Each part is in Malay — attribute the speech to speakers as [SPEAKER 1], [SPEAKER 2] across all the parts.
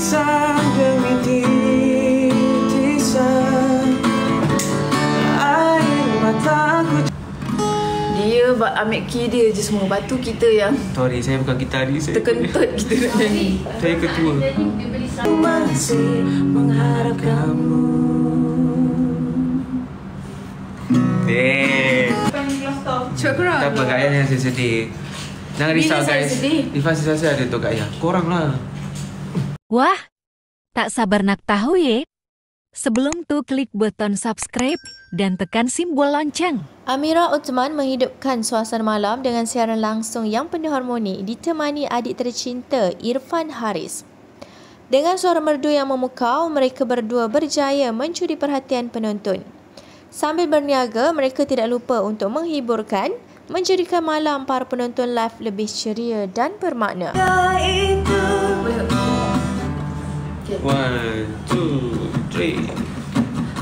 [SPEAKER 1] Titisan demi titisan air mataku.
[SPEAKER 2] Dia ambil key dia je semua. Lepas tu kita yang
[SPEAKER 1] Sorry, saya bukan gitaris.
[SPEAKER 2] terkentut kita nak nyanyi.
[SPEAKER 1] Saya ketua. Masih mengharap kamu.
[SPEAKER 2] Cuba korang.
[SPEAKER 1] Tak apa, Kak Ayah yang saya sedih. Jangan risau
[SPEAKER 2] Bila saya
[SPEAKER 1] guys.
[SPEAKER 2] sedih?
[SPEAKER 1] Rifan saya ada tu Kak Ayah. Korang lah.
[SPEAKER 3] Wah, tak sabar nak tahu ya? Sebelum tu klik button subscribe dan tekan simbol lonceng.
[SPEAKER 4] Amira Uthman menghidupkan suasana malam dengan siaran langsung yang penuh harmoni ditemani adik tercinta Irfan Haris. Dengan suara merdu yang memukau, mereka berdua berjaya mencuri perhatian penonton. Sambil berniaga, mereka tidak lupa untuk menghiburkan, menjadikan malam para penonton live lebih ceria dan bermakna.
[SPEAKER 1] 1, 2, 3.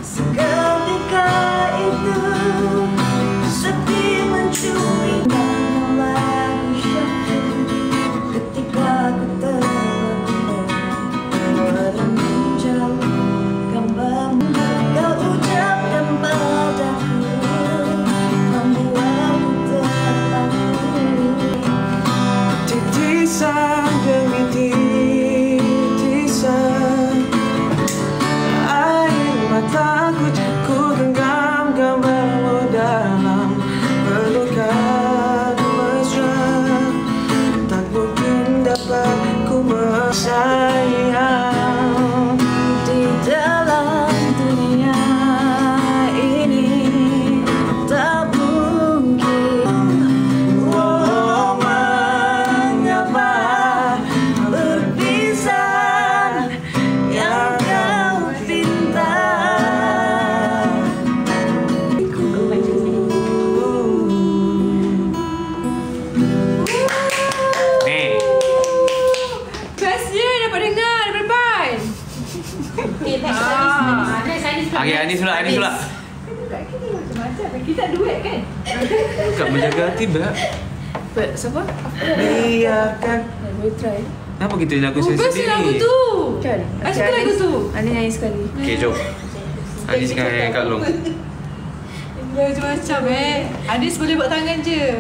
[SPEAKER 4] Seketika itu sepi mencuri lagu syahdu ketika ku terbangun menjauh gambarmu kau ucapkan padaku membuatku terbangun.
[SPEAKER 1] Titisan demi titisan air mataku. Ku genggam gambarmu dalam pelukan mesra. Tak mungkin dapat ku bersayang
[SPEAKER 4] Di dalam dunia ini tak mungkin.
[SPEAKER 1] Oh, mengapa berpisah yang kau pinta. Nih,
[SPEAKER 2] Bestnya dapat dengar daripada Pan.
[SPEAKER 1] okay, Anis pula, Anis pula.
[SPEAKER 2] Kita duet kan?
[SPEAKER 1] Bukan menjaga hati, Mbak.
[SPEAKER 2] Siapa?
[SPEAKER 1] Biarkan.
[SPEAKER 2] Boleh try.
[SPEAKER 1] Kenapa kita lagu saya
[SPEAKER 2] Best
[SPEAKER 1] sendiri?
[SPEAKER 2] lagu tu.
[SPEAKER 4] Kan?
[SPEAKER 2] I suka lagu tu.
[SPEAKER 4] Ani nyanyi sekali.
[SPEAKER 1] Okay, jom. Anis dengan Kak Long.
[SPEAKER 2] Dia macam-macam Adis boleh buat tangan je.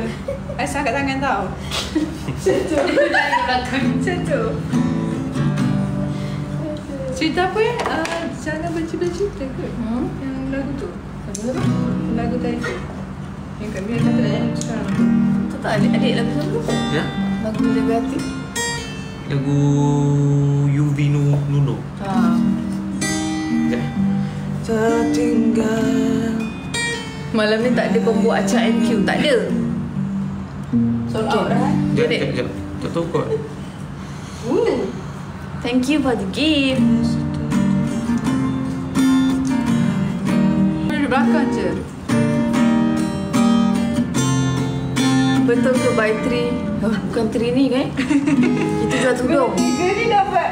[SPEAKER 2] I angkat tangan tau. Macam tu. Dari belakang. Macam tu. Cerita apa ya? Jangan bercerita ke? Yang lagu tu. Lagu tadi tu. Yang kat Mira kata nak nyanyi sekarang. Tu tak adik lagu tu.
[SPEAKER 1] Ya?
[SPEAKER 2] Lagu Jaga Hati.
[SPEAKER 1] Lagu Yuvi Nuno. Sekejap. Tertinggal.
[SPEAKER 2] Malam ni tak ada pembuat acara MQ. Tak ada. Sold out dah.
[SPEAKER 1] Sekejap. Tak tahu kot.
[SPEAKER 2] Thank you for the gift. Di belakang je. Betul ke buy 3? Bukan 3 ni kan? Kita jual tudung. 3 ni dapat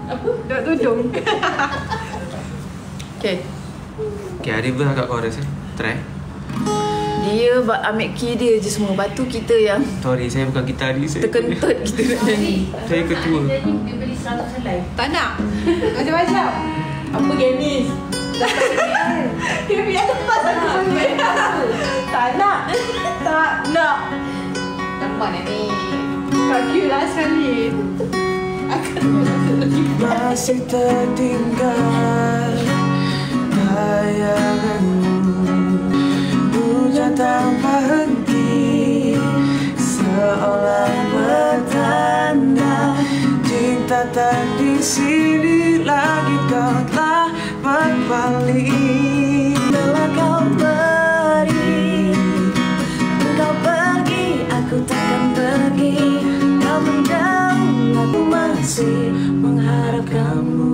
[SPEAKER 2] apa? Dapat tudung. Okay.
[SPEAKER 1] Okay, Arif agak chorus Try.
[SPEAKER 2] Dia ambil key dia je semua. Lepas tu kita yang
[SPEAKER 1] Sorry, saya bukan gitaris.
[SPEAKER 2] terkentut kita nak nyanyi.
[SPEAKER 1] Saya ketua.
[SPEAKER 4] Dia beli 100 helai.
[SPEAKER 2] Tak nak. Macam-macam. Apa Genis? Dia biar lepas aku boleh. Tak nak. Tak nak. Lemah ni. Kaki lah sekali. Akan masuk lagi.
[SPEAKER 1] Masih tertinggal bayanganmu. Hujan tanpa henti seolah bertanda cinta tak di sini lagi. Kau telah berbalik.
[SPEAKER 4] Bila kau pergi, kau pergi, aku takkan pergi. Kau menjauh, aku masih mengharap kamu.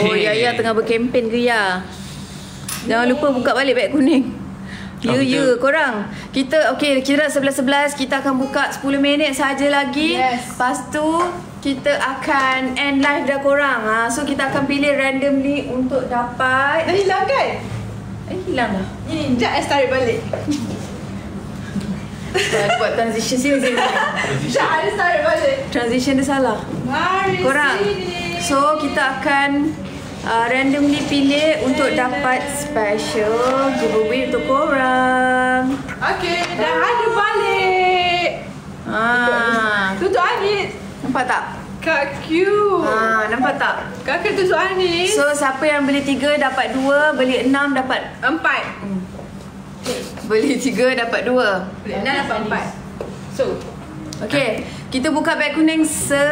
[SPEAKER 2] Oh, Yaya tengah berkempen ke ya? Jangan lupa buka balik beg kuning. Ya, korang. Kita, okay, kira 11.11 kita akan buka 10 minit saja lagi. Yes. Lepas tu, kita akan end live dah korang. So, kita akan pilih randomly untuk dapat. Dah hilang kan? Hilang dah. Ini, sekejap saya tarik balik. Buat transition sini.
[SPEAKER 1] Dah ada start balik.
[SPEAKER 2] Transition dia salah.
[SPEAKER 1] Mari
[SPEAKER 2] Korang.
[SPEAKER 1] sini.
[SPEAKER 2] So kita akan randomly pilih untuk dapat special giveaway untuk korang.
[SPEAKER 1] Okey, dah ada balik. Tutup Anit.
[SPEAKER 2] Nampak tak?
[SPEAKER 1] Kak Q.
[SPEAKER 2] Nampak tak?
[SPEAKER 1] Kakak tutup Anit.
[SPEAKER 2] So siapa yang beli 3 dapat 2, beli 6 dapat
[SPEAKER 1] 4.
[SPEAKER 2] Beli 3 dapat 2.
[SPEAKER 1] Beli 6 dapat 4. So,
[SPEAKER 2] Okay, kita buka beg kuning sekarang.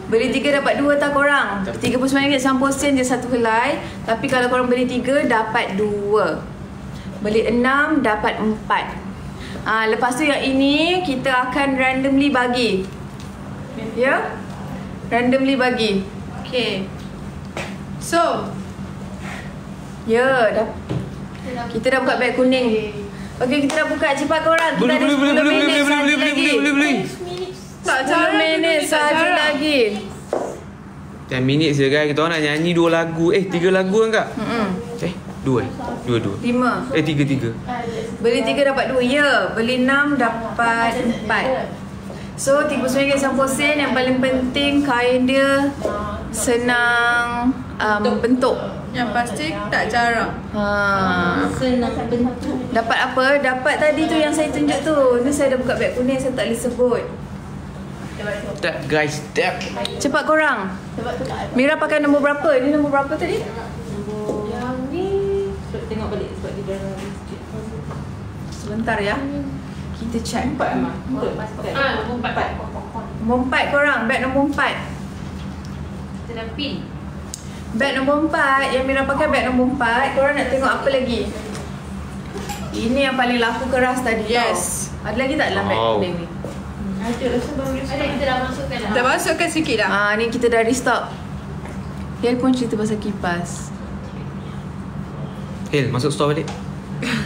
[SPEAKER 2] Beli 3 dapat 2 tak korang? RM39.90 je satu helai. Tapi kalau korang beli 3 dapat 2. Beli 6 dapat 4. Lepas tu yang ini kita akan randomly bagi. Ya? Randomly bagi. Okay.
[SPEAKER 1] So,
[SPEAKER 2] Ya, kita dah buka beg kuning. Okay, kita dah buka. Cepat korang. Kita ada 10 minit sahaja lagi.
[SPEAKER 1] tak
[SPEAKER 2] 10 minit sahaja lagi.
[SPEAKER 5] 10 minit je guys. Kita orang nak nyanyi 2 lagu. 3 lagu kan kak? 2 2
[SPEAKER 2] 5.
[SPEAKER 5] 3
[SPEAKER 2] Beli 3 dapat 2. Ya, beli 6 dapat 4. So RM39.90. Yang paling penting kain dia senang bentuk.
[SPEAKER 1] yang pasti tak jarang.
[SPEAKER 2] Senang bentuk. Dapat apa? Dapat tadi tu yang saya tunjuk tu. Ni saya dah buka beg kuning, saya tak boleh sebut.
[SPEAKER 5] Step guys, step.
[SPEAKER 2] Cepat korang. Mira pakai nombor berapa? Ini nombor berapa tadi?
[SPEAKER 6] Yang ni tengok balik sebab dia dah sikit.
[SPEAKER 2] Sebentar ya. Kita check.
[SPEAKER 6] 4 Emma. Nombor 4.
[SPEAKER 2] Nombor 4 korang. Beg nombor 4.
[SPEAKER 6] Kita dah pin.
[SPEAKER 2] Beg nombor 4. Yang Mira pakai beg nombor 4. Korang nak tengok apa lagi? Ini yang paling laku keras tadi.
[SPEAKER 1] Yes.
[SPEAKER 2] Tau. Ada lagi tak dalam beg
[SPEAKER 5] Wow.
[SPEAKER 2] kuning ni?
[SPEAKER 6] Ada rasa baru ada kita dah masukkan dah.
[SPEAKER 1] Dah masukkan sikit dah.
[SPEAKER 2] Ni kita dah restock. Hel pun cerita pasal kipas.
[SPEAKER 5] Hel, masuk store balik.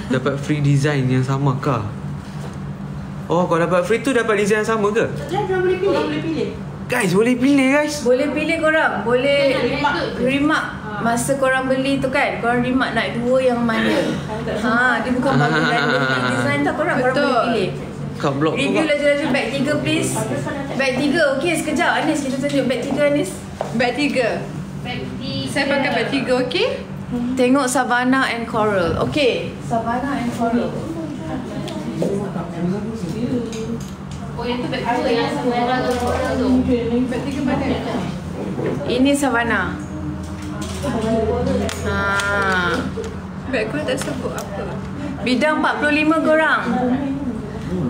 [SPEAKER 5] Dapat free design yang sama kah? Oh, kalau dapat free tu dapat design yang sama ke?
[SPEAKER 6] Dah boleh pilih. Orang boleh pilih.
[SPEAKER 5] Guys, boleh pilih guys.
[SPEAKER 2] Boleh pilih korang. Boleh
[SPEAKER 6] Jangan
[SPEAKER 2] remark. Masa korang beli tu kan, korang remark nak 2 yang mana. Dia bukan bagi random design tak korang. Korang
[SPEAKER 1] Betul.
[SPEAKER 2] boleh pilih.
[SPEAKER 5] Kat blok tu
[SPEAKER 2] Review
[SPEAKER 5] kak.
[SPEAKER 2] laju-laju beg 3 please. Beg 3. Okey, sekejap Anis, kita tunjuk beg 3 Anis.
[SPEAKER 1] Beg 3. Saya pakai beg 3, okey?
[SPEAKER 2] Tengok Savannah and Coral. Okey, Savannah and Coral.
[SPEAKER 6] Oh yang tu beg 2 yang merah tu warna tu.
[SPEAKER 1] Beg 3 mana?
[SPEAKER 2] Ini Savannah.
[SPEAKER 1] Beg aku tak sebut apa.
[SPEAKER 2] Bidang 45 korang.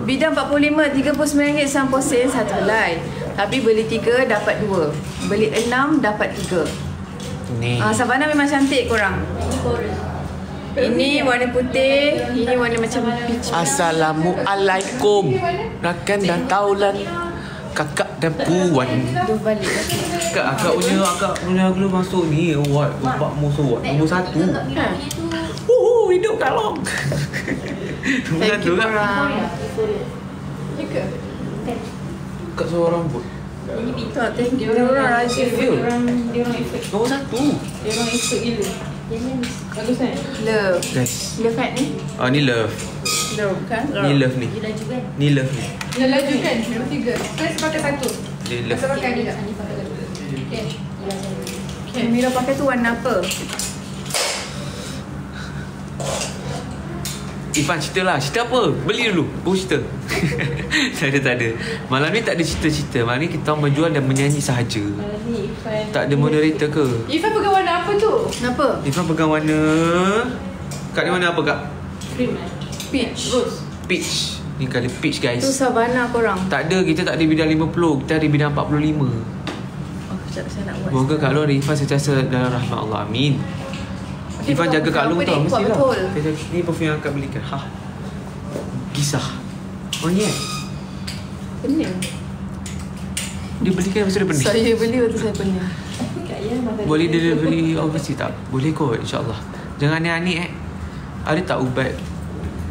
[SPEAKER 2] Bidang 45 RM39.90 satu helai. Tapi beli 3 dapat 2. Beli 6 dapat 3.
[SPEAKER 5] Ni.
[SPEAKER 2] Savannah memang cantik korang. Ini warna putih, ini warna macam peach.
[SPEAKER 5] Assalamualaikum. Rakan dan taulan. Kakak dan puan.
[SPEAKER 2] Duh balik.
[SPEAKER 5] Akak punya gula masuk ni. What? Bapak musuh what? Nombor 1. Hidup kalong. Nombor
[SPEAKER 2] Thank
[SPEAKER 5] 1
[SPEAKER 2] you
[SPEAKER 5] kak.
[SPEAKER 2] korang.
[SPEAKER 1] Ya ke?
[SPEAKER 5] Kat suara rambut.
[SPEAKER 2] Tak, thank you. Dia orang rajin.
[SPEAKER 5] Dia
[SPEAKER 6] orang efek.
[SPEAKER 5] Nombor 1.
[SPEAKER 6] Dia orang efek gila. Bagus kan?
[SPEAKER 2] Love.
[SPEAKER 5] Guys.
[SPEAKER 2] Love kan ni?
[SPEAKER 5] Ni love.
[SPEAKER 2] Love kan?
[SPEAKER 5] Ni love ni.
[SPEAKER 6] Dia laju kan?
[SPEAKER 5] Ni love ni.
[SPEAKER 1] Dah laju kan? Nombor 3. Saya pakai 1.
[SPEAKER 5] Dia love.
[SPEAKER 1] Saya pakai ni tak?
[SPEAKER 6] Okay.
[SPEAKER 2] Okay, Mira pakai tu warna apa?
[SPEAKER 5] Ifan cerita lah. Cerita apa? Beli dulu. Baru cerita. Tak ada. Malam ni tak ada cerita-cerita. Malam ni kita menjual dan menyanyi sahaja.
[SPEAKER 6] Malam ni Ifan.
[SPEAKER 5] Tak ada moderator ke?
[SPEAKER 1] Ifan pegang warna apa tu?
[SPEAKER 2] Kenapa?
[SPEAKER 5] Ifan pegang warna... Kak ni warna apa kak?
[SPEAKER 6] Cream kan?
[SPEAKER 2] Peach.
[SPEAKER 6] Rose.
[SPEAKER 5] Peach. Ni colour peach guys.
[SPEAKER 2] Tu Savannah korang.
[SPEAKER 5] Tak ada. Kita tak ada bidang 50. Kita ada bidang 45.
[SPEAKER 2] Sekejap saya nak buat.
[SPEAKER 5] Semoga Kak Long dan Ifan sentiasa dalam rahmat Allah. Amin.
[SPEAKER 2] Okay,
[SPEAKER 5] Ifan jaga Kak Long
[SPEAKER 2] apa
[SPEAKER 5] tau.
[SPEAKER 2] ni? Kuat
[SPEAKER 5] Mestilah.
[SPEAKER 2] betul.
[SPEAKER 5] Ni perfume yang Kak belikan. Kisah. Oh ni
[SPEAKER 2] Pening.
[SPEAKER 5] Dia belikan masa dia pening.
[SPEAKER 2] Saya beli waktu saya pening.
[SPEAKER 6] Kak Ya masa
[SPEAKER 5] Boleh delivery overseas tak? Boleh kot insyaAllah. Jangan aneh-aneh Ada tak ubat?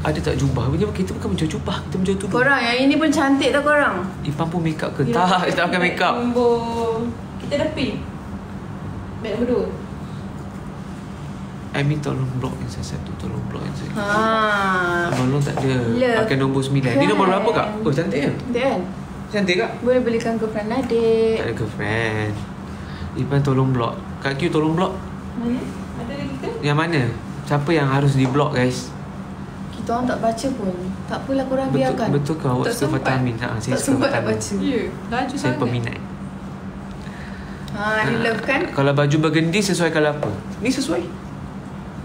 [SPEAKER 5] Ada tak jubah? Kita bukan menjual jubah. Kita menjual tudung.
[SPEAKER 2] Korang yang ini pun cantik tak korang?
[SPEAKER 5] Ifan pun make up ke? Tak, kita tak pakai make up.
[SPEAKER 6] Nombor... Kita dah pin. Beg nombor
[SPEAKER 5] Amin tolong block yang satu. Tolong block yang satu.
[SPEAKER 2] Ha.
[SPEAKER 5] Abang Long tak ada.
[SPEAKER 2] Love.
[SPEAKER 5] Pakai nombor 9. Ni nombor berapa kak? Oh cantik kan?
[SPEAKER 2] Cantik kan?
[SPEAKER 5] Cantik kak?
[SPEAKER 2] Boleh belikan girlfriend adik.
[SPEAKER 5] Tak ada girlfriend. Irfan tolong block. Kak Q tolong block.
[SPEAKER 6] Mana? Ada lagi ke?
[SPEAKER 5] Yang mana? Siapa yang harus di block guys?
[SPEAKER 2] Kita orang tak baca pun. Tak apalah korang biarkan.
[SPEAKER 5] Betul ke awak
[SPEAKER 1] Tak
[SPEAKER 5] suka
[SPEAKER 1] sempat.
[SPEAKER 5] vitamin? Saya
[SPEAKER 2] Tak
[SPEAKER 5] suka
[SPEAKER 2] sempat nak
[SPEAKER 5] vitamin.
[SPEAKER 2] baca.
[SPEAKER 1] Ya, laju
[SPEAKER 5] Saya
[SPEAKER 1] sangat.
[SPEAKER 5] peminat.
[SPEAKER 2] Ni love kan?
[SPEAKER 5] Kalau baju burgundy sesuai colour apa? Ni sesuai.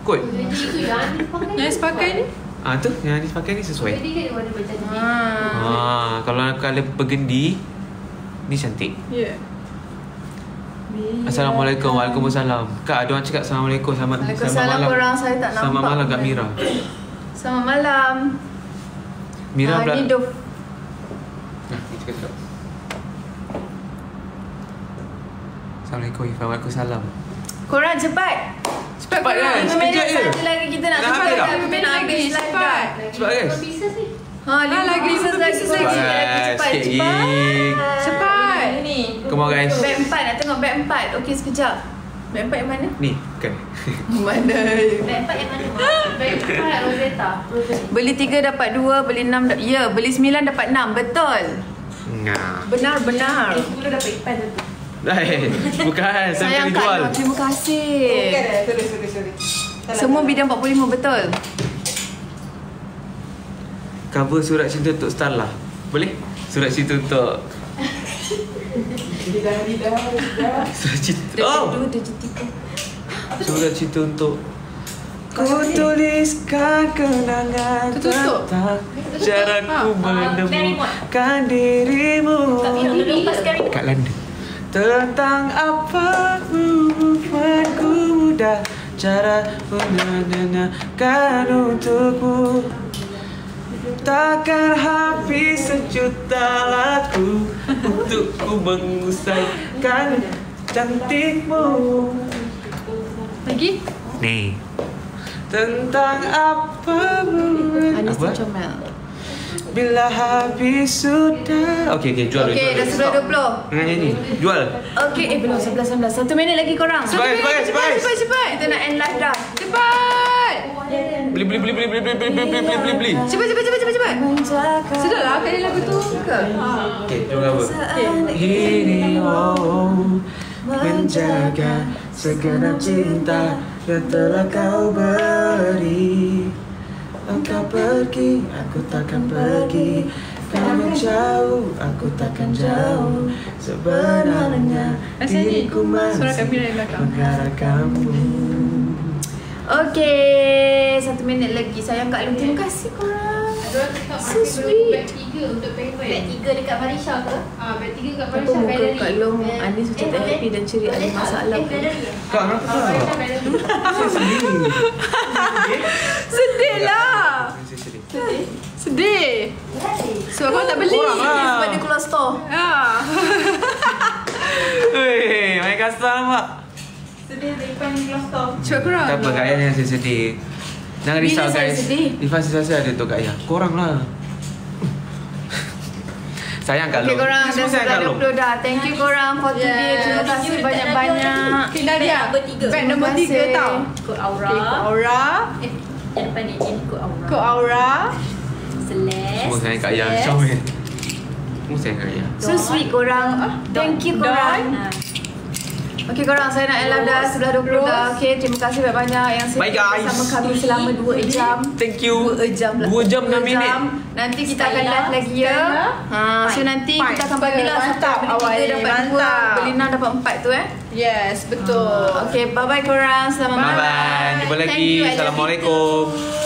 [SPEAKER 5] Kot.
[SPEAKER 1] Yang pakai ni?
[SPEAKER 5] Tu yang Anis pakai ni sesuai.
[SPEAKER 2] Ha.
[SPEAKER 5] Kalau colour burgundy ni cantik.
[SPEAKER 1] Ya.
[SPEAKER 5] Assalamualaikum. Waalaikumsalam. Kak, ada orang cakap Assalamualaikum. Selamat
[SPEAKER 2] Waalaikumsalam korang. Saya tak nampak.
[SPEAKER 5] Selamat malam Kak Mira.
[SPEAKER 2] Selamat malam.
[SPEAKER 5] Mira pula.
[SPEAKER 2] Ni Dof.
[SPEAKER 5] Ni cakap. Assalamualaikum Ifan. Waalaikumsalam.
[SPEAKER 2] Korang cepat.
[SPEAKER 5] Cepat kan?
[SPEAKER 2] 5
[SPEAKER 5] Sekejap
[SPEAKER 2] minit
[SPEAKER 5] je.
[SPEAKER 2] saja lagi kita nak
[SPEAKER 5] Dah
[SPEAKER 2] cepat
[SPEAKER 5] habis dah?
[SPEAKER 2] kan? Kita nak habis live
[SPEAKER 1] cepat.
[SPEAKER 2] dah.
[SPEAKER 5] Cepat guys.
[SPEAKER 2] Ha, 5 pieces lagi.
[SPEAKER 5] Cepat guys.
[SPEAKER 2] Cepat.
[SPEAKER 5] Sikit lagi.
[SPEAKER 2] Cepat.
[SPEAKER 6] Ni.
[SPEAKER 5] Come on guys.
[SPEAKER 2] Beg 4 nak tengok beg 4. Okey sekejap. Beg 4 yang mana?
[SPEAKER 5] Ni kan.
[SPEAKER 2] Mana? Beli 3 dapat 2, beli 6 dapat. Ya, beli 9 dapat 6. Betul.
[SPEAKER 5] Nah.
[SPEAKER 2] Benar.
[SPEAKER 6] 10 dapat ipan tu.
[SPEAKER 5] Bukan. Saya
[SPEAKER 2] Sayang
[SPEAKER 5] pilih
[SPEAKER 2] Kak
[SPEAKER 5] jual.
[SPEAKER 2] Nur, terima kasih.
[SPEAKER 6] Sorry.
[SPEAKER 2] Semua bidang 45 betul.
[SPEAKER 5] Cover surat cinta untuk Starla. Boleh? Surat cinta untuk Surat cinta. Oh. Surat cinta untuk ku tuliskan kenangan
[SPEAKER 1] Tertutup.
[SPEAKER 5] tentang caraku menemukan dirimu kat London. Tentang apa membuatku mudah cara menenangkan untukmu. Takkan habis sejuta lagu untuk ku mengusaikan cantikmu.
[SPEAKER 1] Lagi?
[SPEAKER 5] Nih. Tentang apa
[SPEAKER 2] Anis
[SPEAKER 5] apa?
[SPEAKER 2] Comel.
[SPEAKER 5] Bila habis sudah. Okey, jual.
[SPEAKER 2] Okey, dah 11.20.
[SPEAKER 5] Dengan nyanyi. Jual.
[SPEAKER 2] Okey, belum 11.19. 1 minit lagi korang.
[SPEAKER 5] Cepat.
[SPEAKER 2] Kita nak end live dah.
[SPEAKER 1] Cepat.
[SPEAKER 5] Beli.
[SPEAKER 1] Cepat. Sudahlah, kali lagu tu.
[SPEAKER 5] Okey, jual apa? Ini menjaga segenap cinta yang telah kau beri. Engkau pergi, aku takkan pergi. Kau menjauh, aku takkan jauh. Sebenarnya diriku masih mengarah kamu.
[SPEAKER 2] Okey, 1 minit lagi. Sayang Kak Long, terima kasih korang. So sweet.
[SPEAKER 7] Beg 3 untuk penguin. Beg 3 dekat Marisha ke? Beg 3 dekat
[SPEAKER 2] Apa
[SPEAKER 7] Marisha.
[SPEAKER 2] muka Kak Long, Anis macam tak happy dan ceria. Ada masalah ke?
[SPEAKER 5] Kak, kenapa? Saya sedih.
[SPEAKER 1] Sedih lah.
[SPEAKER 5] Saya sedih.
[SPEAKER 1] Sedih. Sebab kau tak beli.
[SPEAKER 5] Korang lah.
[SPEAKER 2] Sebab dia keluar store.
[SPEAKER 5] Hei, main kasar nampak?
[SPEAKER 6] Sedih dari ipan kelas tau.
[SPEAKER 1] Cepat korang.
[SPEAKER 5] Tak apa, Kak Ayah yang saya sedih. Jangan
[SPEAKER 2] Bila
[SPEAKER 5] risau
[SPEAKER 2] saya
[SPEAKER 5] guys.
[SPEAKER 2] sedih?
[SPEAKER 5] Ifan sisa ada tu Kak Ayah. Korang lah. Sayang Kak
[SPEAKER 2] Okey
[SPEAKER 5] Long.
[SPEAKER 2] korang, dah
[SPEAKER 5] Semua sayang Kak Long.
[SPEAKER 2] 11.20 dah. Thank you korang for today. Terima kasih banyak-banyak.
[SPEAKER 1] Okay, Nadia. Beg nombor 3 tau.
[SPEAKER 6] Kod Aura.
[SPEAKER 1] Okay, kod Aura.
[SPEAKER 6] Yang depan ni kod Aura.
[SPEAKER 1] Kod Aura.
[SPEAKER 6] Celeste.
[SPEAKER 5] Semua sayang Kak Ayah. Syawin. Semua sayang Kak Ayah.
[SPEAKER 2] So sweet korang. Thank you korang. Okey korang, saya nak end live dah 11.20 dah. Okey, terima kasih banyak-banyak yang
[SPEAKER 5] Bye,
[SPEAKER 2] setia
[SPEAKER 5] guys.
[SPEAKER 2] bersama kami selama 2 jam.
[SPEAKER 5] Thank you.
[SPEAKER 2] 2 jam lah.
[SPEAKER 5] 2 jam 6
[SPEAKER 2] 2
[SPEAKER 5] minit.
[SPEAKER 2] jam. Nanti kita akan live lagi ya. So nanti kita akan bagilah
[SPEAKER 1] Mantap, awal
[SPEAKER 2] beli 3
[SPEAKER 1] ni,
[SPEAKER 2] dapat 2,
[SPEAKER 1] mantap.
[SPEAKER 2] beli 6 dapat 4 tu
[SPEAKER 1] Yes, betul.
[SPEAKER 2] Okey, bye-bye korang. Selamat malam.
[SPEAKER 5] Bye-bye. Jumpa
[SPEAKER 2] Thank
[SPEAKER 5] lagi.
[SPEAKER 2] you, I love you
[SPEAKER 5] Assalamualaikum.
[SPEAKER 2] too.